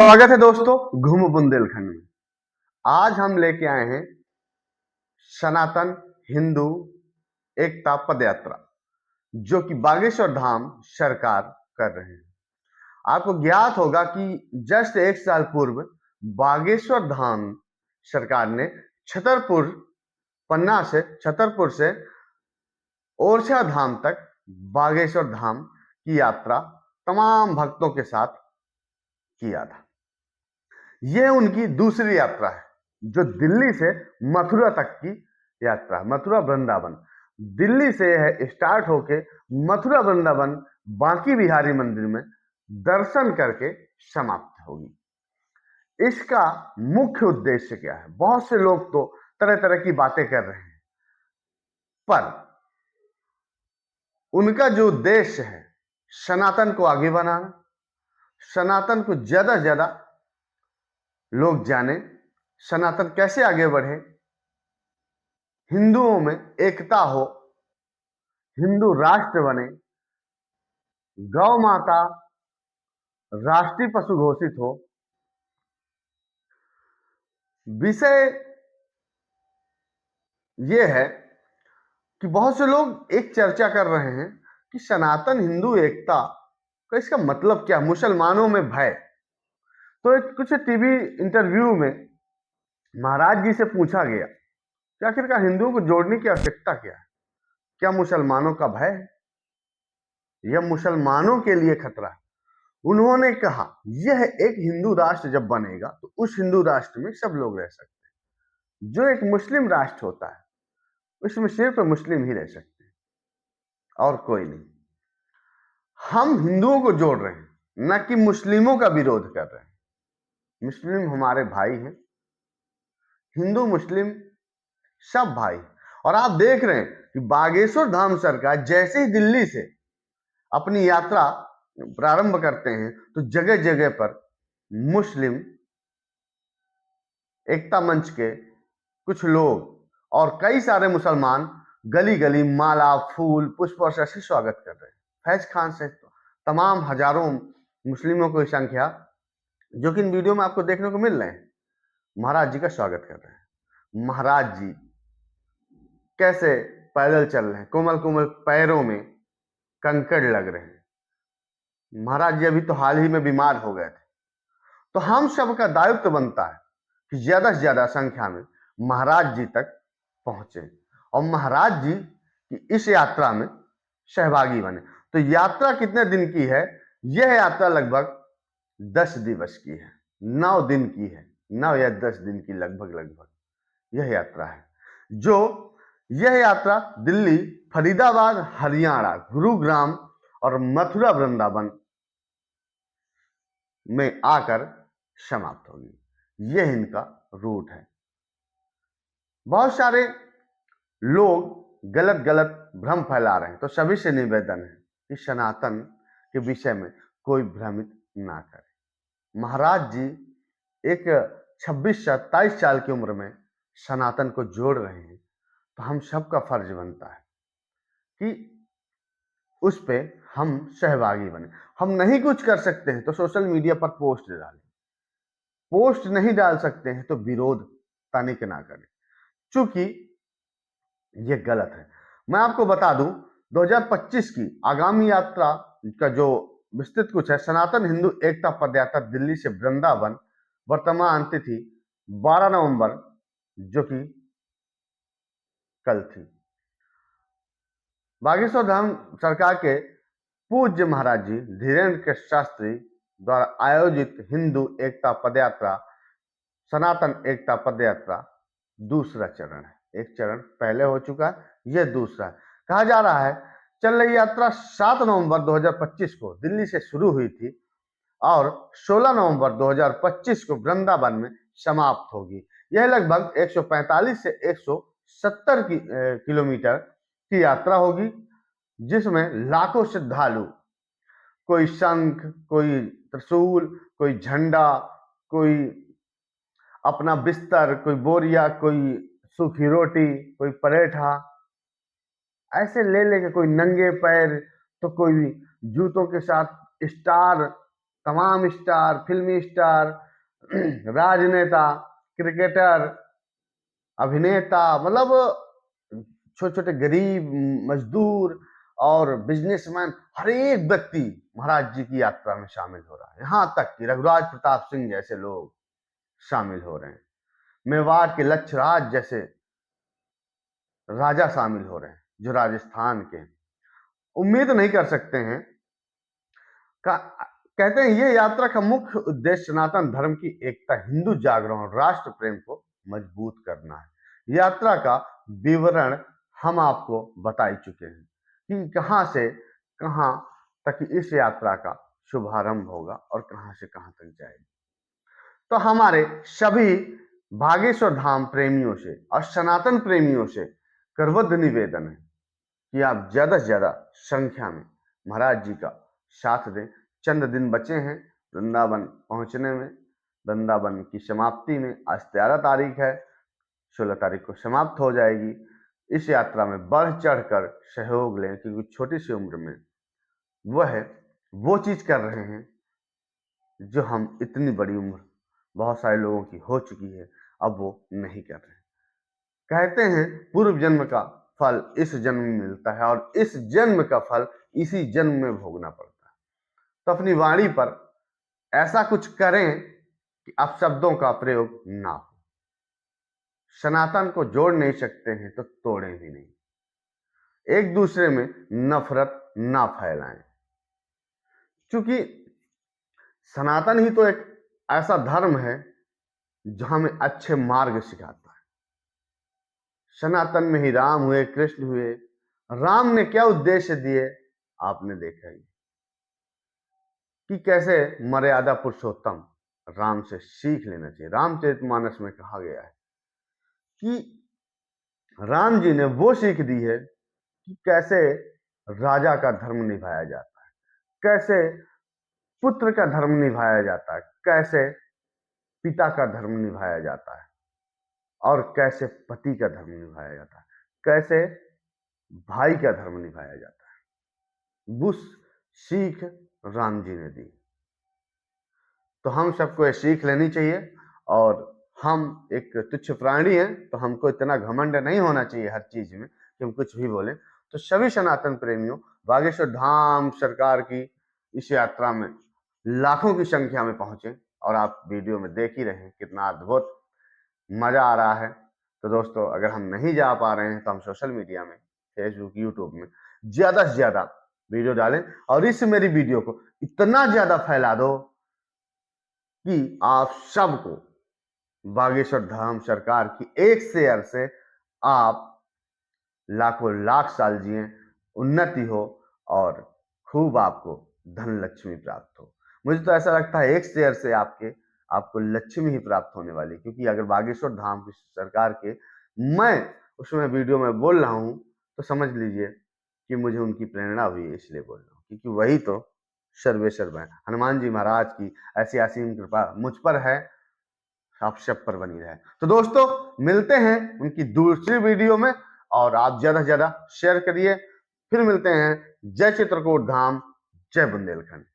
स्वागत है दोस्तों घूम बुंदेलखंड में। आज हम लेके आए हैं सनातन हिंदू एकता पद यात्रा जो कि बागेश्वर धाम सरकार कर रहे हैं। आपको ज्ञात होगा कि जस्ट एक साल पूर्व बागेश्वर धाम सरकार ने छतरपुर पन्ना से छतरपुर से ओरछा धाम तक बागेश्वर धाम की यात्रा तमाम भक्तों के साथ किया था। यह उनकी दूसरी यात्रा है जो दिल्ली से मथुरा तक की यात्रा, मथुरा वृंदावन। दिल्ली से यह स्टार्ट होके मथुरा वृंदावन बांकी बिहारी मंदिर में दर्शन करके समाप्त होगी। इसका मुख्य उद्देश्य क्या है? बहुत से लोग तो तरह तरह की बातें कर रहे हैं, पर उनका जो उद्देश्य है सनातन को आगे बढ़ाना, सनातन को ज्यादा से ज्यादा लोग जाने, सनातन कैसे आगे बढ़े, हिंदुओं में एकता हो, हिंदू राष्ट्र बने, गौ माता राष्ट्रीय पशु घोषित हो। विषय यह है कि बहुत से लोग एक चर्चा कर रहे हैं कि सनातन हिंदू एकता का इसका मतलब क्या? मुसलमानों में भय। तो कुछ टीवी इंटरव्यू में महाराज जी से पूछा गया कि आखिरकार हिंदुओं को जोड़ने की आवश्यकता क्या है? क्या मुसलमानों का भय है या मुसलमानों के लिए खतरा है? उन्होंने कहा यह एक हिंदू राष्ट्र जब बनेगा तो उस हिंदू राष्ट्र में सब लोग रह सकते हैं। जो एक मुस्लिम राष्ट्र होता है उसमें सिर्फ मुस्लिम ही रह सकते हैं और कोई नहीं। हम हिंदुओं को जोड़ रहे हैं, न कि मुस्लिमों का विरोध कर रहे हैं। मुस्लिम हमारे भाई हैं, हिंदू मुस्लिम सब भाई। और आप देख रहे हैं कि बागेश्वर धाम सरकार जैसे ही दिल्ली से अपनी यात्रा प्रारंभ करते हैं तो जगह जगह पर मुस्लिम एकता मंच के कुछ लोग और कई सारे मुसलमान गली गली माला फूल पुष्प वर्षा से स्वागत कर रहे हैं। फैज खान से तमाम हजारों मुस्लिमों की संख्या जो कि इन वीडियो में आपको देखने को मिल रहे हैं, महाराज जी का स्वागत कर रहे हैं। महाराज जी कैसे पैदल चल रहे हैं, कोमल कोमल पैरों में कंकड़ लग रहे हैं। महाराज जी अभी तो हाल ही में बीमार हो गए थे। तो हम सबका दायित्व बनता है कि ज्यादा से ज्यादा संख्या में महाराज जी तक पहुंचे और महाराज जी की इस यात्रा में सहभागी बने। तो यात्रा कितने दिन की है? यह यात्रा लगभग 10 दिवस की है, 9 दिन की है, 9 या 10 दिन की लगभग यह यात्रा है। जो यह यात्रा दिल्ली, फरीदाबाद, हरियाणा, गुरुग्राम और मथुरा वृंदावन में आकर समाप्त होगी। यह इनका रूट है। बहुत सारे लोग गलत गलत भ्रम फैला रहे हैं, तो सभी से निवेदन है कि सनातन के विषय में कोई भ्रमित ना करे। महाराज जी एक 26-27 साल की उम्र में सनातन को जोड़ रहे हैं, तो हम सबका फर्ज बनता है कि उस पे हम सहभागी बने। हम नहीं कुछ कर सकते हैं तो सोशल मीडिया पर पोस्ट डालें, पोस्ट नहीं डाल सकते हैं तो विरोध तनिक ना करें, चूंकि ये गलत है। मैं आपको बता दूं 2025 की आगामी यात्रा का जो विस्तृत कुछ है, सनातन हिंदू एकता पदयात्रा दिल्ली से वृंदावन, वर्तमान तिथि 12 नवंबर जो कि कल थी। बागेश्वर धाम सरकार के पूज्य महाराज जी धीरेन्द्र के शास्त्री द्वारा आयोजित हिंदू एकता पदयात्रा, सनातन एकता पदयात्रा दूसरा चरण है। एक चरण पहले हो चुका है, यह दूसरा है। कहा जा रहा है चल रही यात्रा 7 नवंबर 2025 को दिल्ली से शुरू हुई थी और 16 नवंबर 2025 को वृंदावन में समाप्त होगी। यह लगभग 145 से 170 किलोमीटर की यात्रा होगी, जिसमें लाखों श्रद्धालु, कोई शंख, कोई त्रिशूल, कोई झंडा, कोई अपना बिस्तर, कोई बोरिया, कोई सूखी रोटी, कोई परेठा ऐसे ले लेके, कोई नंगे पैर तो कोई जूतों के साथ स्टार तमाम स्टार, फिल्मी स्टार, राजनेता, क्रिकेटर, अभिनेता, मतलब छोटे छोटे गरीब, मजदूर और बिजनेसमैन, हर एक व्यक्ति महाराज जी की यात्रा में शामिल हो रहा है। यहां तक कि रघुराज प्रताप सिंह जैसे लोग शामिल हो रहे हैं, मेवाड़ के लक्षराज जैसे राजा शामिल हो रहे हैं जो राजस्थान के। उम्मीद नहीं कर सकते हैं का, कहते हैं ये यात्रा का मुख्य उद्देश्य सनातन धर्म की एकता, हिंदू जागरण और राष्ट्र प्रेम को मजबूत करना है। यात्रा का विवरण हम आपको बता ही चुके हैं कि कहां से कहां तक इस यात्रा का शुभारंभ होगा और कहां से कहां तक जाएगी। तो हमारे सभी बागेश्वर धाम प्रेमियों से और सनातन प्रेमियों से करबद्ध निवेदन है कि आप ज्यादा से ज्यादा संख्या में महाराज जी का साथ दें। चंद दिन बचे हैं वृंदावन पहुंचने में। वृंदावन की समाप्ति में आज 13 तारीख है, 16 तारीख को समाप्त हो जाएगी। इस यात्रा में बढ़ चढ़कर सहयोग लें, क्योंकि छोटी सी उम्र में वह वो चीज कर रहे हैं जो हम इतनी बड़ी उम्र बहुत सारे लोगों की हो चुकी है, अब वो नहीं कर रहे। कहते हैं पूर्व जन्म का फल इस जन्म में मिलता है और इस जन्म का फल इसी जन्म में भोगना पड़ता है। तो अपनी वाणी पर ऐसा कुछ करें कि अपशब्दों का प्रयोग ना हो। सनातन को जोड़ नहीं सकते हैं तो तोड़ें भी नहीं। एक दूसरे में नफरत ना फैलाएं, क्योंकि सनातन ही तो एक ऐसा धर्म है जो हमें अच्छे मार्ग सिखाता है। सनातन में ही राम हुए, कृष्ण हुए। राम ने क्या उद्देश्य दिए आपने देखा ही कि कैसे मर्यादा पुरुषोत्तम राम से सीख लेना चाहिए। रामचरितमानस में कहा गया है कि राम जी ने वो सीख दी है कि कैसे राजा का धर्म निभाया जाता है, कैसे पुत्र का धर्म निभाया जाता है, कैसे पिता का धर्म निभाया जाता है और कैसे पति का धर्म निभाया जाता है, कैसे भाई का धर्म निभाया जाता है। वो सीख राम जी ने दी। तो हम सबको ये सीख लेनी चाहिए। और हम एक तुच्छ प्राणी हैं तो हमको इतना घमंड नहीं होना चाहिए हर चीज में कि हम कुछ भी बोलें। तो सभी सनातन प्रेमियों, बागेश्वर धाम सरकार की इस यात्रा में लाखों की संख्या में पहुंचे और आप वीडियो में देख ही रहे हैं कितना अद्भुत मजा आ रहा है। तो दोस्तों, अगर हम नहीं जा पा रहे हैं तो हम सोशल मीडिया में, फेसबुक, यूट्यूब में ज्यादा से ज्यादा वीडियो डालें और इस मेरी वीडियो को इतना ज्यादा फैला दो कि आप सबको बागेश्वर धाम सरकार की एक शेयर से आप लाखों लाख साल जिए, उन्नति हो और खूब आपको धन लक्ष्मी प्राप्त हो। मुझे तो ऐसा लगता है एक शेयर से आपको लक्ष्मी ही प्राप्त होने वाली, क्योंकि अगर बागेश्वर धाम की सरकार के मैं उसमें वीडियो में बोल रहा हूं तो समझ लीजिए कि मुझे उनकी प्रेरणा हुई है, इसलिए बोल रहा हूँ, क्योंकि वही तो सर्वेश्वर है। हनुमान जी महाराज की ऐसी असीम कृपा मुझ पर है, आप सब पर बनी रहे। तो दोस्तों, मिलते हैं उनकी दूसरी वीडियो में और आप ज्यादा से ज्यादा शेयर करिए। फिर मिलते हैं। जय चित्रकूट धाम, जय बुंदेलखंड।